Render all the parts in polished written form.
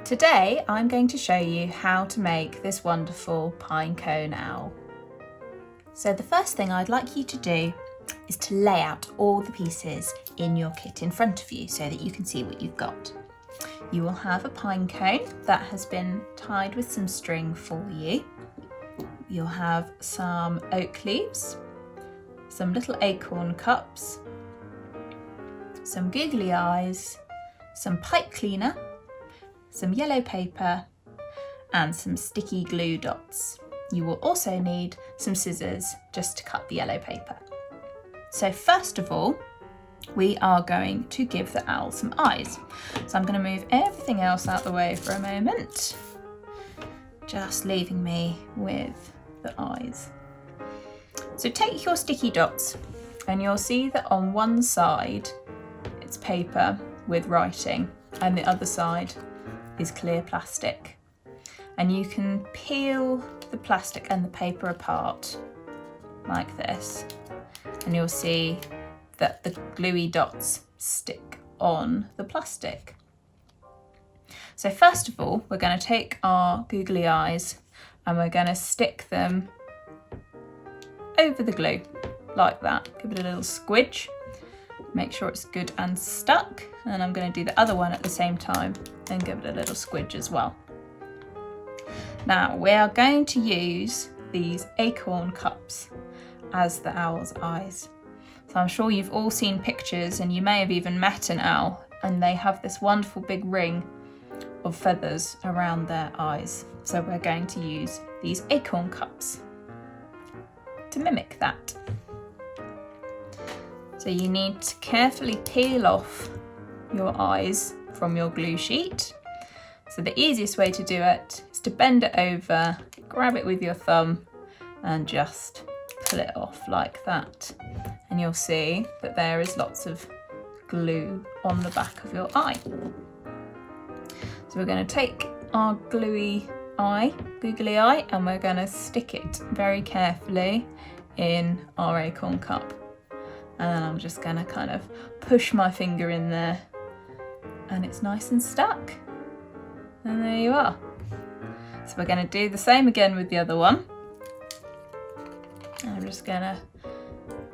Today I'm going to show you how to make this wonderful pinecone owl. So the first thing I'd like you to do is to lay out all the pieces in your kit in front of you so that you can see what you've got. You will have a pinecone that has been tied with some string for you. You'll have some oak leaves, some little acorn cups, some googly eyes, some pipe cleaner, some yellow paper and some sticky glue dots. You will also need some scissors just to cut the yellow paper. So first of all, we are going to give the owl some eyes. So I'm going to move everything else out the way for a moment, just leaving me with the eyes. So take your sticky dots and you'll see that on one side it's paper with writing and the other side is clear plastic, and you can peel the plastic and the paper apart like this and you'll see that the gluey dots stick on the plastic. So first of all, we're going to take our googly eyes and we're going to stick them over the glue like that. Give it a little squidge, make sure it's good and stuck, and I'm going to do the other one at the same time and give it a little squidge as well. Now we are going to use these acorn cups as the owl's eyes. So I'm sure you've all seen pictures and you may have even met an owl, and they have this wonderful big ring of feathers around their eyes. So we're going to use these acorn cups to mimic that. So you need to carefully peel off your eyes from your glue sheet. So the easiest way to do it is to bend it over, grab it with your thumb and just pull it off like that. And you'll see that there is lots of glue on the back of your eye. So we're going to take our googly eye and we're going to stick it very carefully in our acorn cup. And then I'm just going to kind of push my finger in there and it's nice and stuck. And there you are. So we're going to do the same again with the other one. I'm just going to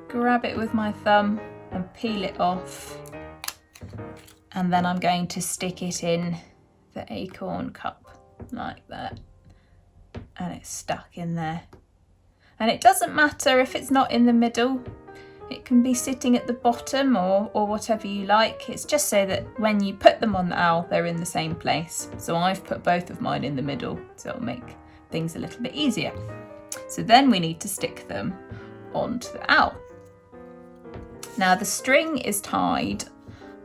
grab it with my thumb and peel it off. And then I'm going to stick it in the acorn cup like that. And it's stuck in there. And it doesn't matter if it's not in the middle. It can be sitting at the bottom or whatever you like. It's just so that when you put them on the owl, they're in the same place. So I've put both of mine in the middle, so it'll make things a little bit easier. So then we need to stick them onto the owl. Now the string is tied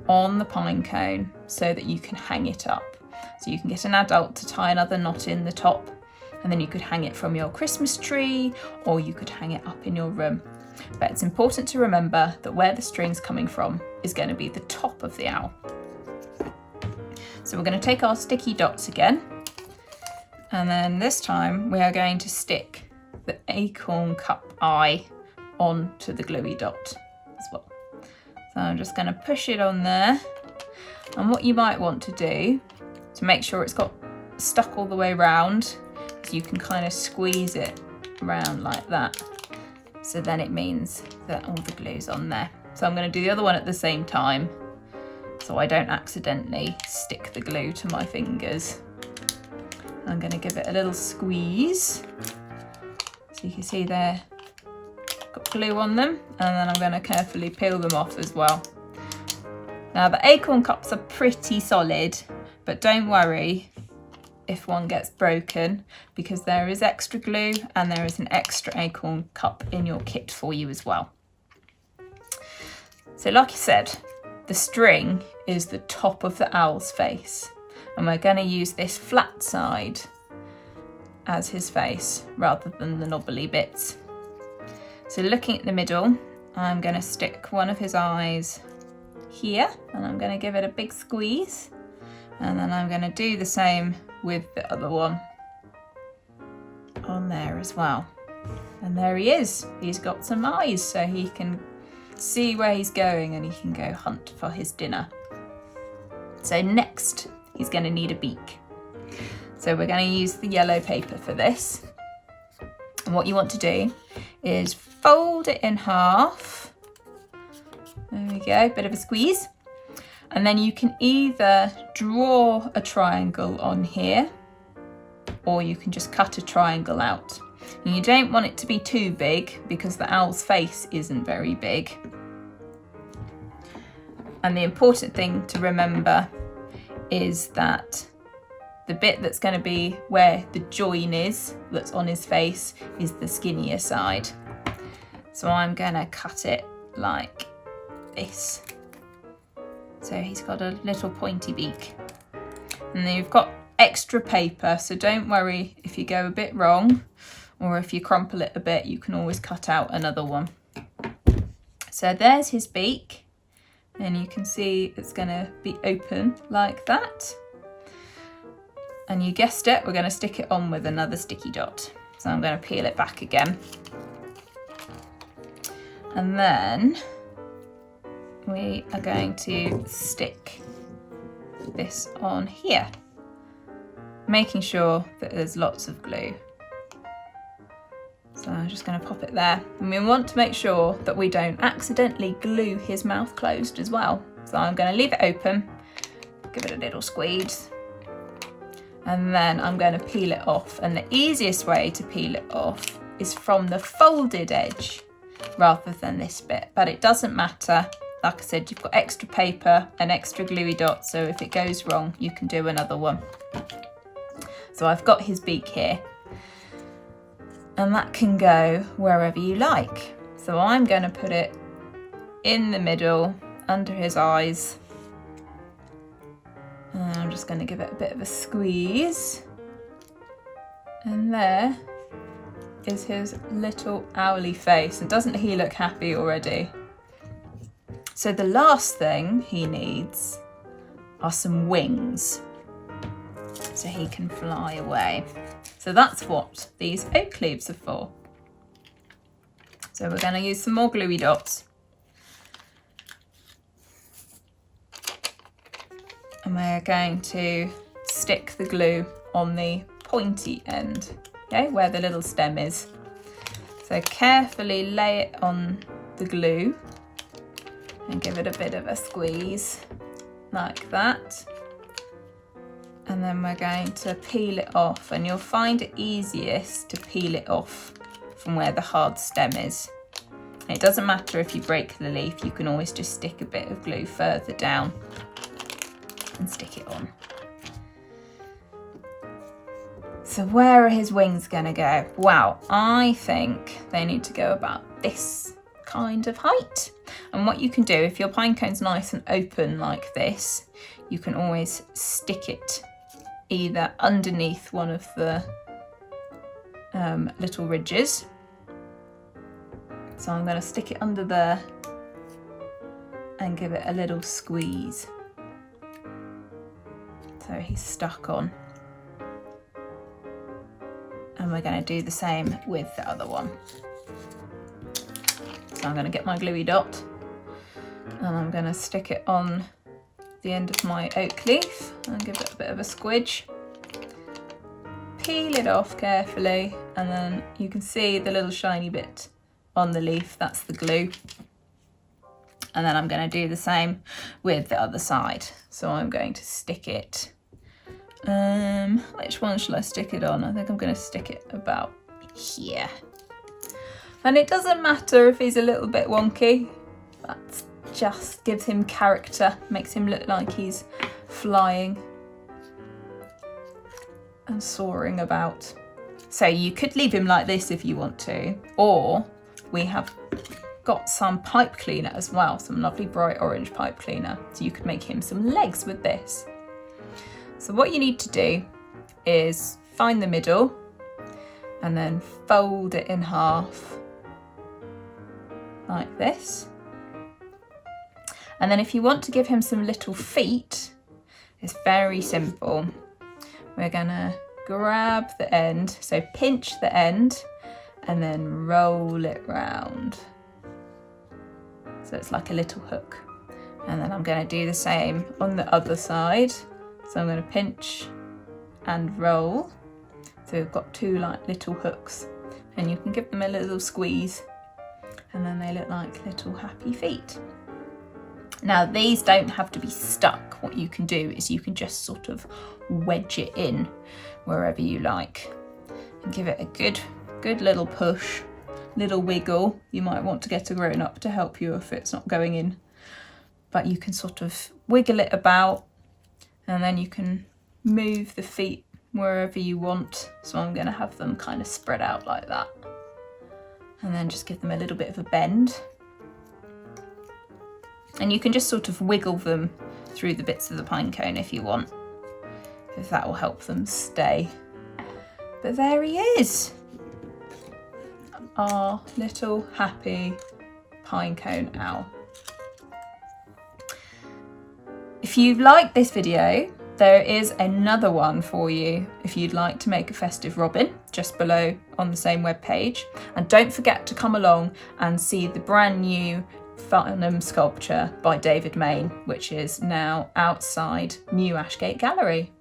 on the pine cone so that you can hang it up. So you can get an adult to tie another knot in the top, and then you could hang it from your Christmas tree or you could hang it up in your room. But it's important to remember that where the string's coming from is going to be the top of the owl. So we're going to take our sticky dots again, and then this time we are going to stick the acorn cup eye onto the gluey dot as well. So I'm just going to push it on there, and what you might want to do to make sure it's got stuck all the way around is you can kind of squeeze it around like that. So then it means that all the glue's on there. So I'm going to do the other one at the same time so I don't accidentally stick the glue to my fingers. I'm going to give it a little squeeze. So you can see there, got glue on them, and then I'm going to carefully peel them off as well. Now the acorn cups are pretty solid, but don't worry if one gets broken, because there is extra glue and there is an extra acorn cup in your kit for you as well. So like I said, the string is the top of the owl's face, and we're going to use this flat side as his face rather than the knobbly bits. So looking at the middle, I'm going to stick one of his eyes here and I'm going to give it a big squeeze, and then I'm going to do the same with the other one on there as well. And there he is. He's got some eyes so he can see where he's going and he can go hunt for his dinner. So next he's going to need a beak. So we're going to use the yellow paper for this. And what you want to do is fold it in half. There we go, bit of a squeeze. And then you can either draw a triangle on here, or you can just cut a triangle out. And you don't want it to be too big because the owl's face isn't very big. And the important thing to remember is that the bit that's going to be where the join is, that's on his face, is the skinnier side. So I'm going to cut it like this. So he's got a little pointy beak. And then you've got extra paper, so don't worry if you go a bit wrong, or if you crumple it a bit, you can always cut out another one. So there's his beak, and you can see it's going to be open like that. And you guessed it, we're going to stick it on with another sticky dot. So I'm going to peel it back again. And then we are going to stick this on here, making sure that there's lots of glue. So I'm just going to pop it there. And we want to make sure that we don't accidentally glue his mouth closed as well. So I'm going to leave it open, give it a little squeeze, and then I'm going to peel it off. And the easiest way to peel it off is from the folded edge rather than this bit, but it doesn't matter. Like I said, you've got extra paper and extra gluey dots, so if it goes wrong, you can do another one. So I've got his beak here, and that can go wherever you like. So I'm going to put it in the middle, under his eyes. And I'm just going to give it a bit of a squeeze. And there is his little owly face. And doesn't he look happy already? So the last thing he needs are some wings, so he can fly away. So that's what these oak leaves are for. So we're going to use some more gluey dots. And we're going to stick the glue on the pointy end, okay, where the little stem is. So carefully lay it on the glue and give it a bit of a squeeze, like that. And then we're going to peel it off, and you'll find it easiest to peel it off from where the hard stem is. And it doesn't matter if you break the leaf, you can always just stick a bit of glue further down and stick it on. So where are his wings gonna go? Wow, I think they need to go about this kind of height. And what you can do, if your pine cone's nice and open like this, you can always stick it either underneath one of the little ridges. So I'm going to stick it under there and give it a little squeeze. So he's stuck on. And we're going to do the same with the other one. So I'm going to get my gluey dot and I'm going to stick it on the end of my oak leaf and give it a bit of a squidge. Peel it off carefully, and then you can see the little shiny bit on the leaf, that's the glue. And then I'm going to do the same with the other side. So I'm going to stick it. Which one shall I stick it on? I think I'm going to stick it about here. And it doesn't matter if he's a little bit wonky. That just gives him character, makes him look like he's flying and soaring about. So you could leave him like this if you want to, or we have got some pipe cleaner as well, some lovely bright orange pipe cleaner. So you could make him some legs with this. So what you need to do is find the middle and then fold it in half like this. And then if you want to give him some little feet, it's very simple. We're gonna grab the end, so pinch the end and then roll it round. So it's like a little hook. And then I'm gonna do the same on the other side. So I'm gonna pinch and roll. So we've got two like little hooks, and you can give them a little squeeze and then they look like little happy feet. Now these don't have to be stuck. What you can do is you can just sort of wedge it in wherever you like and give it a good little push, little wiggle. You might want to get a grown up to help you if it's not going in, but you can sort of wiggle it about and then you can move the feet wherever you want. So I'm going to have them kind of spread out like that, and then just give them a little bit of a bend. And you can just sort of wiggle them through the bits of the pine cone if you want, if that will help them stay. But there he is, our little happy pinecone owl. If you like this video, there is another one for you if you'd like to make a festive robin, just below on the same web page. And don't forget to come along and see the brand new Farnham sculpture by David Mayne, which is now outside New Ashgate Gallery.